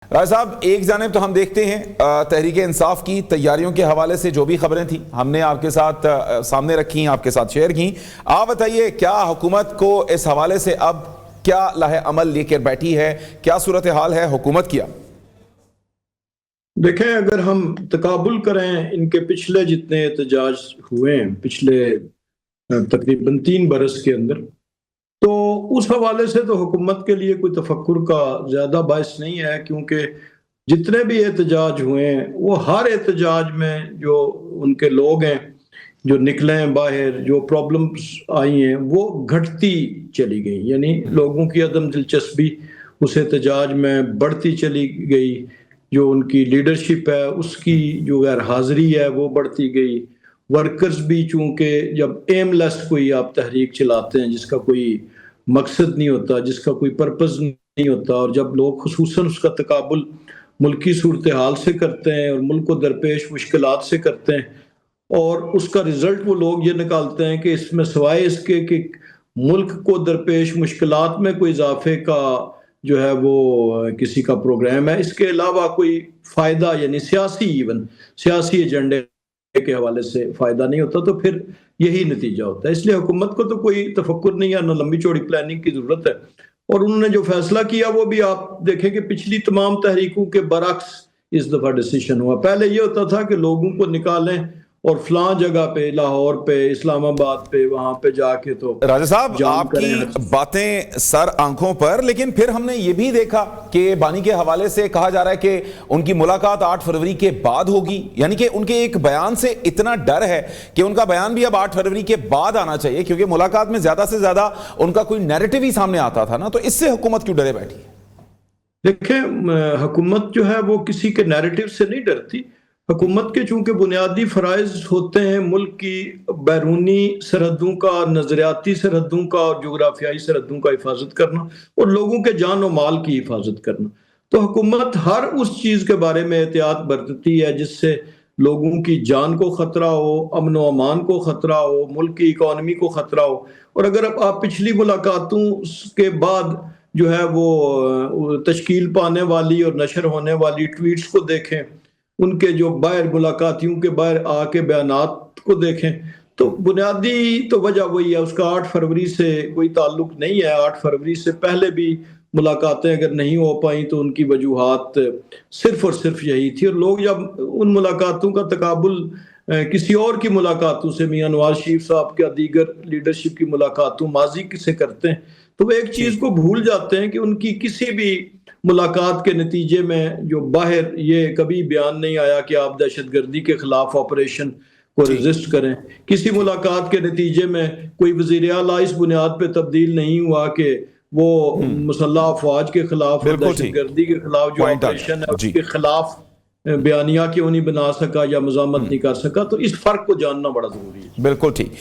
راج صاحب، ایک جانب تو ہم دیکھتے ہیں تحریک انصاف کی تیاریوں کے حوالے سے جو بھی خبریں تھیں ہم نے آپ کے ساتھ سامنے رکھی، آپ کے ساتھ شیئر کی. آپ بتائیے کیا حکومت کو اس حوالے سے اب کیا لاہ عمل لے کر بیٹھی ہے، کیا صورتحال ہے حکومت کی؟ دیکھیں، اگر ہم تقابل کریں ان کے پچھلے جتنے احتجاج ہوئے ہیں پچھلے تقریباً 3 برس کے اندر، تو اس حوالے سے تو حکومت کے لیے کوئی تفکر کا زیادہ باعث نہیں ہے، کیونکہ جتنے بھی احتجاج ہوئے ہیں وہ ہر احتجاج میں جو ان کے لوگ ہیں جو نکلے ہیں باہر، جو پرابلمز آئی ہیں وہ گھٹتی چلی گئی، یعنی لوگوں کی عدم دلچسپی اس احتجاج میں بڑھتی چلی گئی. جو ان کی لیڈرشپ ہے اس کی جو غیر حاضری ہے وہ بڑھتی گئی. ورکرز بھی چونکہ جب ایم لیس کوئی آپ تحریک چلاتے ہیں جس کا کوئی مقصد نہیں ہوتا، جس کا کوئی پرپز نہیں ہوتا، اور جب لوگ خصوصاً اس کا تقابل ملکی صورتحال سے کرتے ہیں اور ملک کو درپیش مشکلات سے کرتے ہیں، اور اس کا رزلٹ وہ لوگ یہ نکالتے ہیں کہ اس میں سوائے اس کے کہ ملک کو درپیش مشکلات میں کوئی اضافے کا جو ہے وہ کسی کا پروگرام ہے، اس کے علاوہ کوئی فائدہ، یعنی سیاسی ایجنڈے کے حوالے سے فائدہ نہیں ہوتا، تو پھر یہی نتیجہ ہوتا ہے. اس لیے حکومت کو تو کوئی تفکر نہیں ہے، نہ لمبی چوڑی پلاننگ کی ضرورت ہے. اور انہوں نے جو فیصلہ کیا وہ بھی آپ دیکھیں کہ پچھلی تمام تحریکوں کے برعکس اس دفعہ ڈیسیشن ہوا. پہلے یہ ہوتا تھا کہ لوگوں کو نکالیں اور فلاں جگہ پہ، لاہور پہ، اسلام آباد پہ، وہاں پہ جا کے تو راجہ صاحب آپ کی باتیں سر آنکھوں پر، لیکن پھر ہم نے یہ بھی دیکھا کہ بانی کے حوالے سے کہا جا رہا ہے کہ ان کی ملاقات 8 فروری کے بعد ہوگی، یعنی کہ ان کے ایک بیان سے اتنا ڈر ہے کہ ان کا بیان بھی اب 8 فروری کے بعد آنا چاہیے، کیونکہ ملاقات میں زیادہ سے زیادہ ان کا کوئی نیریٹو ہی سامنے آتا تھا نا. تو اس سے حکومت کیوں ڈرے بیٹھی ہے؟ دیکھیں، حکومت جو ہے وہ کسی کے نیریٹو سے نہیں ڈرتی. حکومت کے چونکہ بنیادی فرائض ہوتے ہیں ملک کی بیرونی سرحدوں کا، نظریاتی سرحدوں کا اور جغرافیائی سرحدوں کا حفاظت کرنا اور لوگوں کے جان و مال کی حفاظت کرنا. تو حکومت ہر اس چیز کے بارے میں احتیاط برتتی ہے جس سے لوگوں کی جان کو خطرہ ہو، امن و امان کو خطرہ ہو، ملک کی اکانومی کو خطرہ ہو. اور اگر آپ پچھلی ملاقاتوں کے بعد جو ہے وہ تشکیل پانے والی اور نشر ہونے والی ٹویٹس کو دیکھیں، ان کے جو باہر ملاقاتیوں کے باہر آ کے بیانات کو دیکھیں، تو بنیادی تو وجہ وہی ہے. اس کا 8 فروری سے کوئی تعلق نہیں ہے. 8 فروری سے پہلے بھی ملاقاتیں اگر نہیں ہو پائیں تو ان کی وجوہات صرف اور صرف یہی تھی. اور لوگ جب ان ملاقاتوں کا تقابل کسی اور کی ملاقاتوں سے، میاں نواز شریف صاحب کے دیگر لیڈرشپ کی ملاقاتوں ماضی سے کرتے ہیں، تو وہ ایک چیز کو بھول جاتے ہیں کہ ان کی کسی بھی ملاقات کے نتیجے میں جو باہر یہ کبھی بیان نہیں آیا کہ آپ دہشت گردی کے خلاف آپریشن کو ریزسٹ کریں. کسی ملاقات کے نتیجے میں کوئی وزیر اعلیٰ اس بنیاد پہ تبدیل نہیں ہوا کہ وہ مسلح افواج کے خلاف اور دہشت گردی کے خلاف جو آپریشن ہے اس کے خلاف بیانیہ کیوں نہیں بنا سکا یا مزاحمت نہیں کر سکا. تو اس فرق کو جاننا بڑا ضروری ہے. بالکل ٹھیک.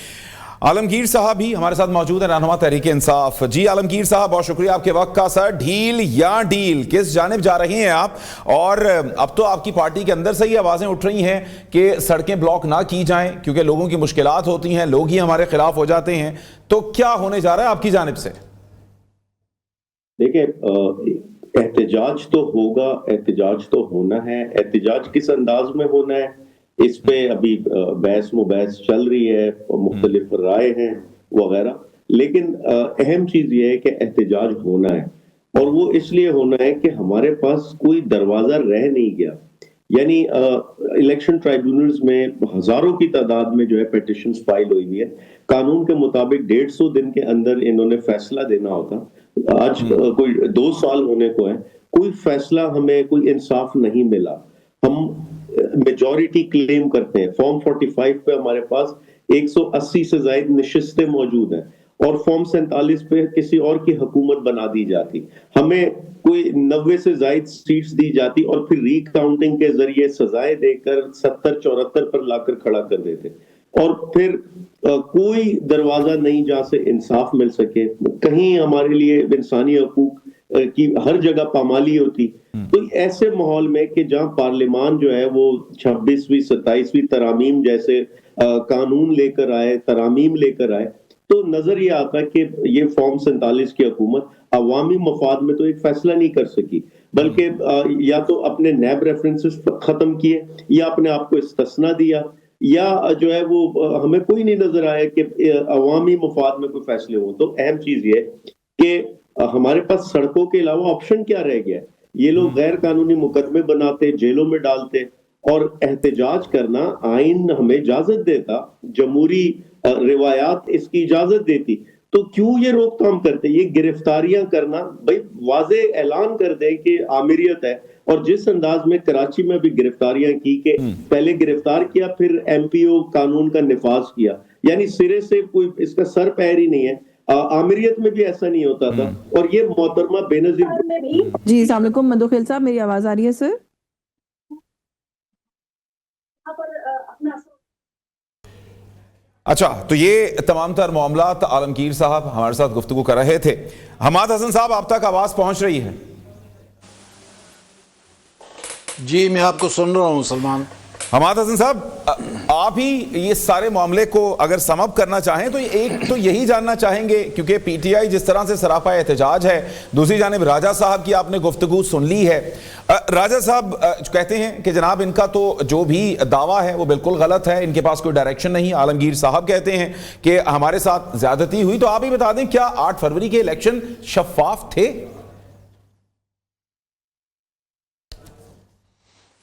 عالمگیر صاحب بھی ہمارے ساتھ موجود ہیں، رہنما تحریک انصاف. جی عالمگیر صاحب، بہت شکریہ آپ کے وقت کا. سر، ڈھیل یا ڈیل، کس جانب جا رہے ہیں آپ؟ اور اب تو آپ کی پارٹی کے اندر سے ہی آوازیں اٹھ رہی ہیں کہ سڑکیں بلاک نہ کی جائیں کیونکہ لوگوں کی مشکلات ہوتی ہیں، لوگ ہی ہمارے خلاف ہو جاتے ہیں. تو کیا ہونے جا رہا ہے آپ کی جانب سے؟ دیکھیں، احتجاج تو ہوگا، احتجاج تو ہونا ہے. احتجاج کس انداز میں ہونا ہے اس پہ ابھی بحث مباحث چل رہی ہے، مختلف رائے ہیں وغیرہ. لیکن اہم چیز یہ ہے کہ احتجاج ہونا ہے، اور وہ اس لیے ہونا ہے کہ ہمارے پاس کوئی دروازہ رہ نہیں گیا. یعنی الیکشن ٹرائیبیونلز میں ہزاروں کی تعداد میں جو ہے پیٹیشنز فائل ہوئی ہے. قانون کے مطابق 150 دن کے اندر انہوں نے فیصلہ دینا ہوتا. آج کوئی 2 سال ہونے کو ہے، کوئی فیصلہ ہمیں، کوئی انصاف نہیں ملا. ہم میجورٹی کلیم کرتے ہیں. فارم 45 پہ ہمارے پاس 180 سے زائد نشستیں موجود ہیں، اور فارم 47 پہ کسی اور کی حکومت بنا دی جاتی. ہمیں کوئی 90 سے زائد سیٹس دی جاتی اور پھر ری کاؤنٹنگ کے ذریعے سزائیں دے کر 70-74 پر لا کر کھڑا کر دیتے، اور پھر کوئی دروازہ نہیں جہاں سے انصاف مل سکے. کہیں ہمارے لیے انسانی حقوق کی ہر جگہ پامالی ہوتی. تو ایسے ماحول میں کہ جہاں پارلیمان جو ہے وہ 26ویں 27ویں ترامیم جیسے قانون لے کر آئے، ترامیم لے کر آئے، تو نظر یہ آتا کہ یہ فارم 47 کی حکومت عوامی مفاد میں تو ایک فیصلہ نہیں کر سکی. بلکہ یا تو اپنے نیب ریفرنسز ختم کیے یا اپنے آپ کو استثنا دیا، یا جو ہے وہ ہمیں کوئی نہیں نظر آیا کہ عوامی مفاد میں کوئی فیصلے ہوں۔ تو اہم چیز یہ ہے کہ ہمارے پاس سڑکوں کے علاوہ آپشن کیا رہ گیا ہے؟ یہ لوگ غیر قانونی مقدمے بناتے، جیلوں میں ڈالتے، اور احتجاج کرنا آئین ہمیں اجازت دیتا، جمہوری روایات اس کی اجازت دیتی، تو کیوں یہ روک تھام کرتے؟ یہ گرفتاریاں کرنا، بھائی واضح اعلان کر دیں کہ آمریت ہے۔ اور جس انداز میں کراچی میں بھی گرفتاریاں کی کہ پہلے گرفتار کیا پھر ایم پی او قانون کا نفاذ کیا، یعنی سرے سے کوئی اس کا سر پیر ہی نہیں ہے۔ آمریت میں بھی ایسا نہیں ہوتا تھا۔ اور یہ محترمہ بینظیر جی السلام علیکم مدوخیل صاحب، میری آواز آ رہی ہے سر؟ اچھا، تو یہ تمام تر معاملات عالمگیر صاحب ہمارے ساتھ گفتگو کر رہے تھے۔ حماد حسن صاحب، آپ تک آواز پہنچ رہی ہے؟ جی میں آپ کو سن رہا ہوں سلمان۔ حماد حسن صاحب، آپ ہی یہ سارے معاملے کو اگر سم اپ کرنا چاہیں تو ایک تو یہی جاننا چاہیں گے، کیونکہ پی ٹی آئی جس طرح سے سراپا احتجاج ہے، دوسری جانب راجہ صاحب کی آپ نے گفتگو سن لی ہے۔ راجہ صاحب کہتے ہیں کہ جناب ان کا تو جو بھی دعویٰ ہے وہ بالکل غلط ہے، ان کے پاس کوئی ڈائریکشن نہیں۔ عالمگیر صاحب کہتے ہیں کہ ہمارے ساتھ زیادتی ہوئی۔ تو آپ ہی بتا دیں، کیا 8 فروری کے الیکشن شفاف تھے؟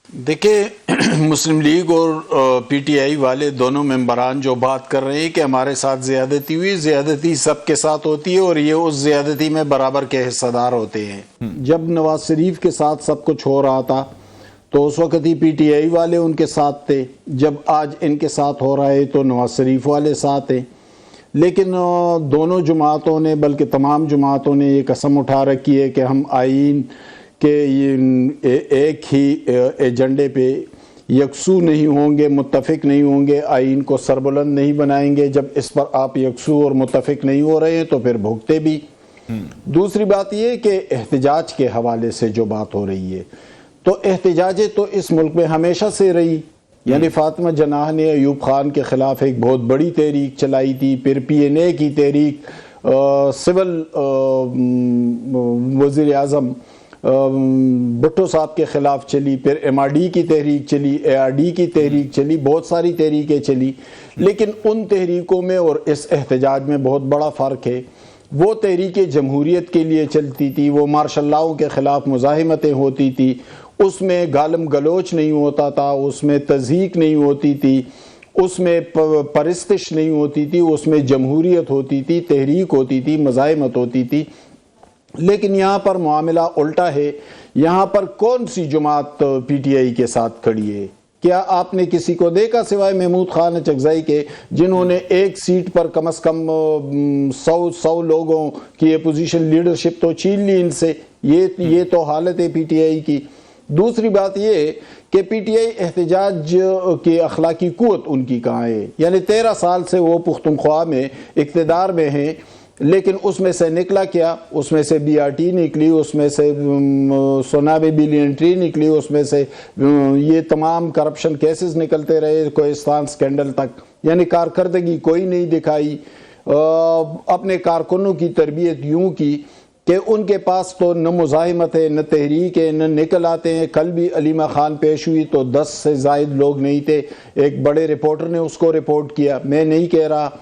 دیکھیں، مسلم لیگ اور پی ٹی آئی والے دونوں ممبران جو بات کر رہے ہیں کہ ہمارے ساتھ زیادتی ہوئی، زیادتی سب کے ساتھ ہوتی ہے اور یہ اس زیادتی میں برابر کے حصہ دار ہوتے ہیں۔ جب نواز شریف کے ساتھ سب کچھ ہو رہا تھا تو اس وقت ہی پی ٹی آئی والے ان کے ساتھ تھے، جب آج ان کے ساتھ ہو رہا ہے تو نواز شریف والے ساتھ ہیں۔ لیکن دونوں جماعتوں نے، بلکہ تمام جماعتوں نے یہ قسم اٹھا رکھی ہے کہ ہم آئین کہ ایک ہی ایجنڈے پہ یکسو نہیں ہوں گے، متفق نہیں ہوں گے، آئین کو سربلند نہیں بنائیں گے۔ جب اس پر آپ یکسو اور متفق نہیں ہو رہے ہیں تو پھر بھگتے بھی۔ دوسری بات یہ کہ احتجاج کے حوالے سے جو بات ہو رہی ہے، تو احتجاجیں تو اس ملک میں ہمیشہ سے رہی۔ یعنی فاطمہ جناح نے ایوب خان کے خلاف ایک بہت بڑی تحریک چلائی تھی، پھر پی این اے کی تحریک، سول وزیر اعظم بھٹو صاحب کے خلاف چلی، پھر ایم آر ڈی کی تحریک چلی، اے آر ڈی کی تحریک چلی، بہت ساری تحریکیں چلی۔ لیکن ان تحریکوں میں اور اس احتجاج میں بہت بڑا فرق ہے۔ وہ تحریکیں جمہوریت کے لیے چلتی تھی، وہ مارشل لاؤ کے خلاف مزاحمتیں ہوتی تھی، اس میں گالم گلوچ نہیں ہوتا تھا، اس میں تضحیک نہیں ہوتی تھی، اس میں پرستش نہیں ہوتی تھی، اس میں جمہوریت ہوتی تھی، تحریک ہوتی تھی، مزاحمت ہوتی تھی۔ لیکن یہاں پر معاملہ الٹا ہے۔ یہاں پر کون سی جماعت پی ٹی آئی کے ساتھ کھڑی ہے؟ کیا آپ نے کسی کو دیکھا سوائے محمود خان اچکزئی کے، جنہوں نے ایک سیٹ پر کم از کم 100 لوگوں کی اپوزیشن لیڈرشپ تو چھین لی ان سے؟ یہ تو حالت ہے پی ٹی آئی کی۔ دوسری بات یہ کہ پی ٹی آئی احتجاج کی اخلاقی قوت ان کی کہاں ہے؟ یعنی 13 سال سے وہ پختونخوا میں اقتدار میں ہیں، لیکن اس میں سے نکلا کیا؟ اس میں سے بی آر ٹی نکلی، اس میں سے سونابے بلین ٹری نکلی، اس میں سے یہ تمام کرپشن کیسز نکلتے رہے کوہستان سکینڈل تک۔ یعنی کارکردگی کوئی نہیں دکھائی۔ اپنے کارکنوں کی تربیت یوں کی کہ ان کے پاس تو نہ مزاحمت ہے، نہ تحریک ہے، نہ نکل آتے ہیں۔ کل بھی علیمہ خان پیش ہوئی تو 10 سے زائد لوگ نہیں تھے۔ ایک بڑے رپورٹر نے اس کو رپورٹ کیا، میں نہیں کہہ رہا،